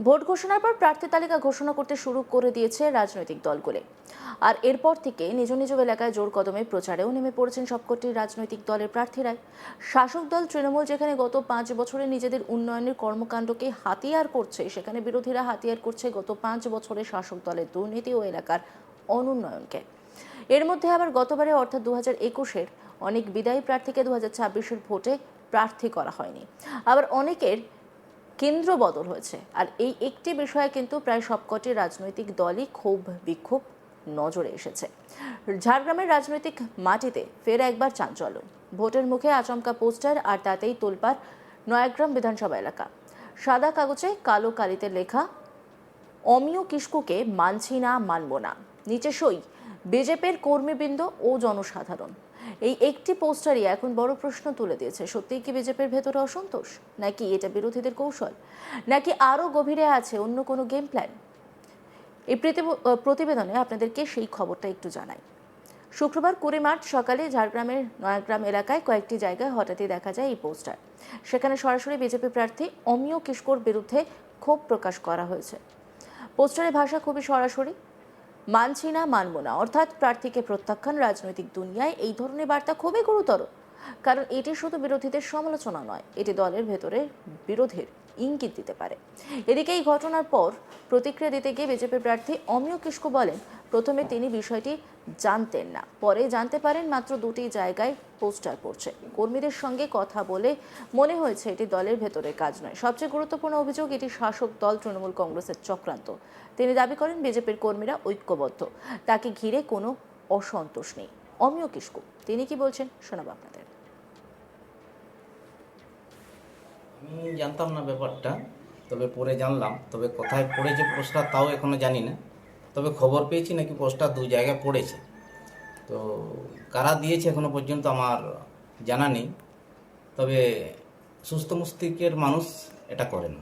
Vote ঘোষণার পর প্রার্থী তালিকা ঘোষণা করতে শুরু করে দিয়েছে রাজনৈতিক দলগুলি। আর এরপর থেকে নিজ নিজ এলাকায় জোর কদমে প্রচারেও নেমে পড়েছেন সবকটি রাজনৈতিক দলের প্রার্থীরাই। শাসক দল তৃণমূল যেখানে গত 5 বছরে নিজেদের উন্নয়নের কর্মকাণ্ডকে হাতিয়ার করছে, সেখানে বিরোধীরা হাতিয়ার করছে গত 5 বছরে শাসক দলের দুর্নীতি ও এলাকার অনুন্নয়নকে। এর মধ্যে আবার গতবারে অর্থাৎ 2021-এর অনেক বিদায়ী প্রার্থীকে 2026-এর ভোটে প্রার্থী করা হয়নি। আবার অনেকের কেন্দ্র বদল হয়েছে। আর এই একটি বিষয়ে কিন্তু প্রায় সবকটি রাজনৈতিক দলই ক্ষোভ বিক্ষোভ নজরে এসেছে। ঝাড়গ্রামের রাজনৈতিক মাটিতে ফের একবার চাঞ্চল্য। ভোটের মুখে আচমকা পোস্টার, আর তাতেই তোলপাড় নয়াগ্রাম বিধানসভা এলাকা। সাদা কাগজে কালো কালিতে লেখা অমিয় কিস্কুকে মানছি না, মানব না। নিচে সই বিজেপির কর্মীবৃন্দ ও জনসাধারণ। এই একটি পোস্টারই এখন বড় প্রশ্ন তুলে দিয়েছে। সত্যিই কি বিজেপির ভেতরে অসন্তোষ, নাকি এটা বিরোধীদের কৌশল, নাকি আরো গভীরে আছে অন্য কোনো গেম প্ল্যান? এই প্রতিবেদনে আপনাদেরকে সেই খবরটা একটু জানাই। শুক্রবার 20 মার্চ সকালে ঝাড়গ্রামের নয়াগ্রাম এলাকায় কয়েকটি জায়গায় হঠাৎই দেখা যায় এই পোস্টার। সেখানে সরাসরি বিজেপি প্রার্থী অমিয় কিস্কুর বিরুদ্ধে ক্ষোভ প্রকাশ করা হয়েছে। পোস্টারের ভাষা খুবই সরাসরি, মানছি না, মানব না, অর্থাৎ প্রার্থীকে প্রত্যাখ্যান। রাজনৈতিক দুনিয়ায় এই ধরনের বার্তা খুবই গুরুতর, কারণ এটি শুধু বিরোধীদের সমালোচনা নয়, এটি দলের ভেতরে বিরোধের ইঙ্গিত দিতে পারে। এদিকে এই ঘটনার পর প্রতিক্রিয়া দিতে গিয়ে বিজেপি প্রার্থী অমিয় কিস্কু বলেন, প্রথমে তিনি বিষয়টি জানতেন না, পরে জানতে পারেন মাত্র 2টি জায়গায় পোস্টার পড়ছে। কর্মীদের সঙ্গে কথা বলে মনে হয়েছে এটি দলের ভেতরের কাজ নয়। সবচেয়ে গুরুত্বপূর্ণ অভিযোগ, এটি শাসক দল তৃণমূল কংগ্রেসের চক্রান্ত। তিনি দাবি করেন বিজেপির কর্মীরা ঐক্যবদ্ধ, তাকে ঘিরে কোনো অসন্তোষ নেই। অমিয় কিস্কু তিনি কি বলছেন শোনাবো আপনাদের। আমি জানতাম না ব্যাপারটা, তবে পরে জানলাম। তবে কোথায় পড়েছে পোস্টার তাও এখনো জানি না, তবে খবর পেয়েছি নাকি পোস্টার 2 জায়গায় পড়েছে। তো কারা দিয়েছে এখনো পর্যন্ত আমার জানা নেই, তবে সুস্থ মস্তিষ্কের মানুষ এটা করে না।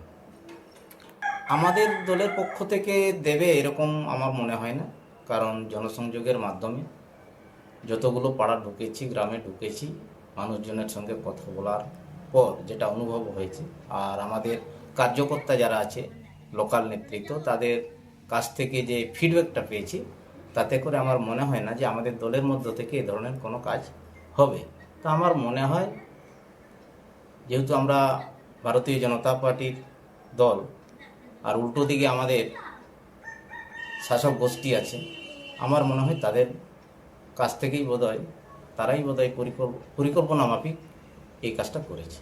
আমাদের দলের পক্ষ থেকে দেবে এরকম আমার মনে হয় না, কারণ জনসংযোগের মাধ্যমে যতগুলো পাড়া ঢুকেছি, গ্রামে ঢুকেছি, মানুষজনের সঙ্গে কথা বলার পর যেটা অনুভব হয়েছে, আর আমাদের কার্যকর্তা যারা আছে, লোকাল নেতৃত্ব, তাদের কাছ থেকে যে ফিডব্যাকটা পেয়েছি, তাতে করে আমার মনে হয় না যে আমাদের দলের মধ্য থেকে এ ধরনের কোনো কাজ হবে। তা আমার মনে হয়, যেহেতু আমরা ভারতীয় জনতা পার্টির দল, আর উল্টো দিকে আমাদের শাসক গোষ্ঠী আছে, আমার মনে হয় তাদের কাছ থেকেই তারাই বোধহয় পরিকল্পনা মাফিক এই কাজটা করেছে।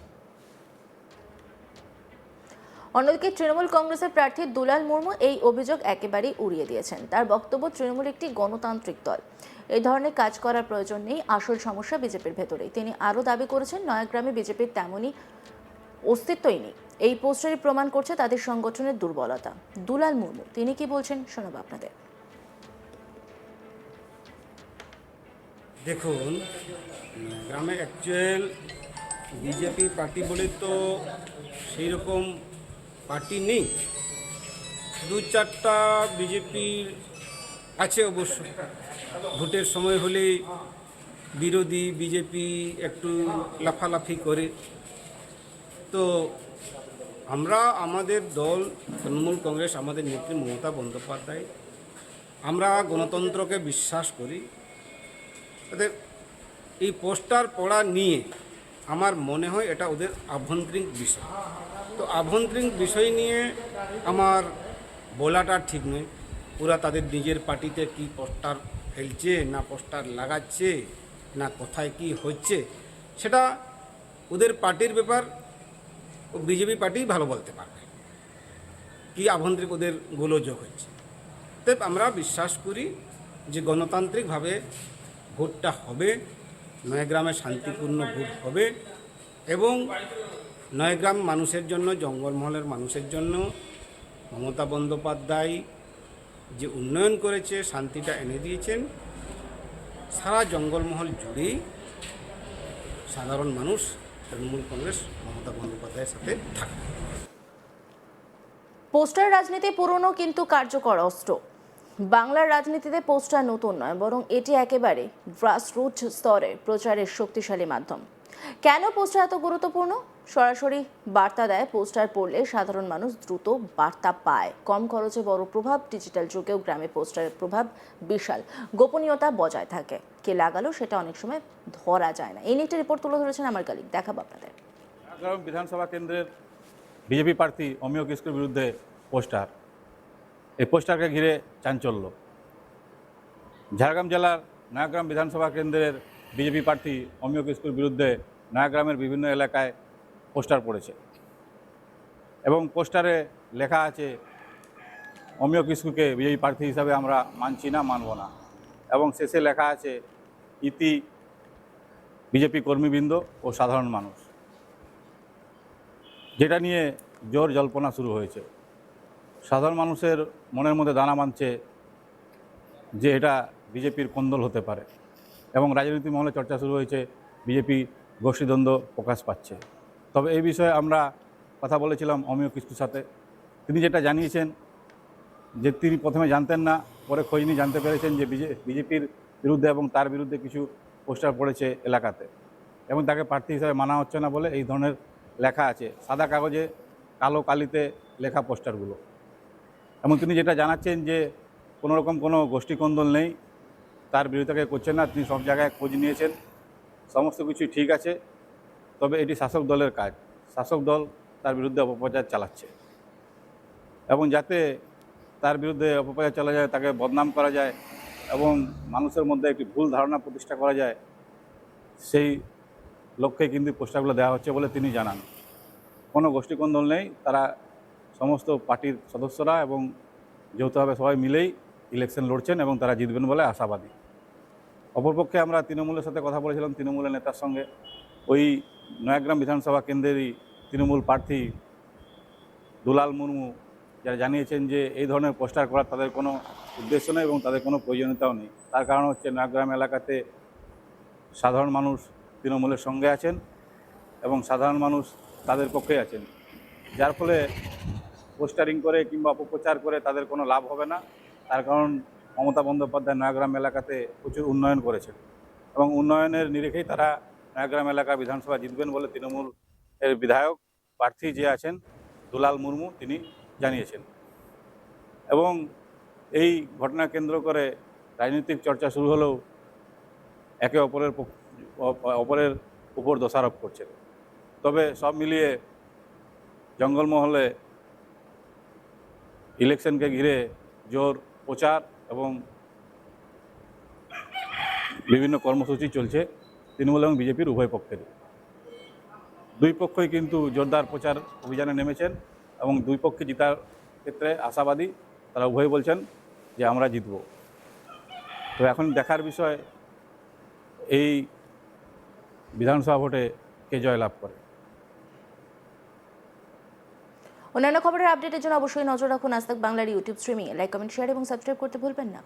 অন্যদিকে তৃণমূল কংগ্রেসের প্রার্থী দুলাল মুর্মু এই অভিযোগ একেবারেই উড়িয়ে দিয়েছেন। তার বক্তব্য, তৃণমূল একটি গণতান্ত্রিক দল, এই ধরনের কাজ করার প্রয়োজন নেই, আসল সমস্যা বিজেপির ভেতরেই। তিনি আরও দাবি করেছেন, নয়াগ্রামে বিজেপির তেমনই অস্তিত্বই নেই। এই পোস্টারই প্রমাণ করছে তাদের সংগঠনের দুর্বলতা। দুলাল মুর্মু তিনি কি বলছেন শোনাবো আপনাদের। দেখুন, গ্রামে অ্যাকচুয়াল বিজেপি পার্টি বলে তো সেই রকম পার্টি নেই। 2-4টা বিজেপির আছে অবশ্য। ভোটের সময় হলে বিরোধী বিজেপি একটু লাফালাফি করে। তো আমরা, আমাদের দল তৃণমূল কংগ্রেস, আমাদের নেত্রী মমতা বন্দ্যোপাধ্যায়, আমরা গণতন্ত্রকে বিশ্বাস করি। তাদের এই পোস্টার পড়া নিয়ে আমার মনে হয় এটা ওদের আভ্যন্তরীণ বিষয়। তো আভ্যন্তরীণ বিষয় নিয়ে আমার বলাটা ঠিক নয়। ওরা তাদের নিজের পার্টিতে কি পোস্টার ফেলছে, না পোস্টার লাগাচ্ছে, না কোথায় কি হচ্ছে, সেটা ওদের পার্টির ব্যাপার। ও বিজেপি পার্টি ভালো বলতে পারবে কি আভ্যন্তরিক ওদের গোলযোগ হচ্ছে। তাই আমরা বিশ্বাস করি যে গণতান্ত্রিকভাবে ভোটটা হবে, নয়াগ্রামে শান্তিপূর্ণ ভোট হবে, এবং নয়াগ্রাম মানুষের জন্য, জঙ্গলমহলের মানুষের জন্য মমতা বন্দ্যোপাধ্যায় যে উন্নয়ন করেছে, শান্তিটা এনে দিয়েছেন, সারা জঙ্গলমহল জুড়েই সাধারণ মানুষ তৃণমূল কংগ্রেস মমতা বন্দ্যোপাধ্যায়ের সাথে থাকে। পোস্টার রাজনীতি পুরনো কিন্তু কার্যকর অস্ত্র। বাংলার রাজনীতিতে পোস্টার নতুন নয়, বরং এটি একেবারে গ্রাসরুট স্তরে প্রচারের শক্তিশালী মাধ্যম। কেন পোস্টার এত গুরুত্বপূর্ণ? সরাসরি বার্তা দেয়। পোস্টার পড়লে সাধারণ মানুষ দ্রুত বার্তা পায়। কম খরচে বড় প্রভাব। ডিজিটাল যুগেও গ্রামে পোস্টারের প্রভাব বিশাল। গোপনীয়তা বজায় থাকে। কে লাগালো সেটা অনেক সময় ধরা যায় না। এই নিয়ে একটি রিপোর্ট তুলে ধরেছেন আমার কলিগ, দেখাবো আপনাদের। নয়াগ্রাম বিধানসভা কেন্দ্রের বিজেপি প্রার্থী অমিয় কিস্কুর বিরুদ্ধে পোস্টার। এই পোস্টারকে ঘিরে চাঞ্চল্য। ঝাড়গ্রাম জেলার নয়াগ্রাম বিধানসভা কেন্দ্রের বিজেপি প্রার্থী অমিয় কিস্কুর বিরুদ্ধে নয়াগ্রামের বিভিন্ন এলাকায় পোস্টার পড়েছে এবং পোস্টারে লেখা আছে, অমিয় কিস্কুকে বিজেপি প্রার্থী হিসাবে আমরা মানছি না, মানব না। এবং শেষে লেখা আছে, ইতি বিজেপি কর্মীবৃন্দ ও সাধারণ মানুষ। যেটা নিয়ে জোর জল্পনা শুরু হয়েছে। সাধারণ মানুষের মনের মধ্যে দানা বাঁধছে যে এটা বিজেপির কোন্দল হতে পারে এবং রাজনীতি মহলে চর্চা শুরু হয়েছে, বিজেপি গোষ্ঠীদ্বন্দ্ব প্রকাশ পাচ্ছে। তবে এই বিষয়ে আমরা কথা বলেছিলাম অমিয় কিস্কুর সাথে। তিনি যেটা জানিয়েছেন যে তিনি প্রথমে জানতেন না, পরে খোঁজ নিয়ে জানতে পেরেছেন যে বিজেপির বিরুদ্ধে এবং তার বিরুদ্ধে কিছু পোস্টার পড়েছে এলাকাতে এবং তাকে প্রার্থী হিসাবে মানা হচ্ছে না বলে এই ধরনের লেখা আছে সাদা কাগজে কালো কালিতে লেখা পোস্টারগুলো। এবং তিনি যেটা জানাচ্ছেন যে কোনোরকম কোনো গোষ্ঠীকন্দল নেই, তার বিরোধিতা করছেন না। তিনি সব জায়গায় খোঁজ নিয়েছেন, সমস্ত কিছুই ঠিক আছে। তবে এটি শাসক দলের কাজ। শাসক দল তার বিরুদ্ধে অপপ্রচার চালাচ্ছে এবং যাতে তার বিরুদ্ধে অপপ্রচার চালা যায়, তাকে বদনাম করা যায় এবং মানুষের মধ্যে একটি ভুল ধারণা প্রতিষ্ঠা করা যায়, সেই লক্ষ্যে কিন্তু পোস্টারগুলো দেওয়া হচ্ছে বলে তিনি জানান। কোনো গোষ্ঠীকন্দল নেই, তারা সমস্ত পার্টির সদস্যরা এবং যৌথভাবে সবাই মিলেই ইলেকশন লড়ছেন এবং তারা জিতবেন বলে আশাবাদী। অপরপক্ষে আমরা তৃণমূলের সাথে কথা বলেছিলাম, তৃণমূলের নেতার সঙ্গে। ওই নয়াগ্রাম বিধানসভা কেন্দ্রেরই তৃণমূল প্রার্থী দুলাল মুর্মু যারা জানিয়েছেন যে এই ধরনের পোস্টার করার তাদের কোনো উদ্দেশ্য নেই এবং তাদের কোনো প্রয়োজনীয়তাও নেই। তার কারণ হচ্ছে নয়াগ্রাম এলাকাতে সাধারণ মানুষ তৃণমূলের সঙ্গে আছেন এবং সাধারণ মানুষ তাদের পক্ষে আছেন, যার ফলে পোস্টারিং করে কিংবা অপপ্রচার করে তাদের কোনো লাভ হবে না। তার কারণ মমতা বন্দ্যোপাধ্যায় নয়াগ্রাম এলাকাতে প্রচুর উন্নয়ন করেছেন এবং উন্নয়নের নিরিখেই তারা নয়াগ্রাম এলাকা বিধানসভা জিতবেন বলে তৃণমূল এর বিধায়ক প্রার্থী যে আছেন দুলাল মুর্মু তিনি জানিয়েছেন। এবং এই ঘটনা কেন্দ্র করে রাজনৈতিক চর্চা শুরু হলেও একে অপরের উপর দোষারোপ করছেন। তবে সব মিলিয়ে জঙ্গলমহলে ইলেকশনকে ঘিরে জোর প্রচার এবং বিভিন্ন কর্মসূচি চলছে তৃণমূল এবং বিজেপির উভয় পক্ষেরই। দুই পক্ষই কিন্তু জোরদার প্রচার অভিযানে নেমেছেন এবং দুই পক্ষে জেতার ক্ষেত্রে আশাবাদী। তারা উভয় বলছেন যে আমরা জিতব। তো এখন দেখার বিষয় এই বিধানসভা ভোটে কে জয়লাভ করে। অন্যান্য খবরের আপডেটের জন্য অবশ্যই নজর রাখুন আজ তাক বাংলার ইউটিউব স্ট্রিমিংয়ে। লাইক, কমেন্ট, শেয়ার এবং সাবস্ক্রাইব করতে ভুলবেন না।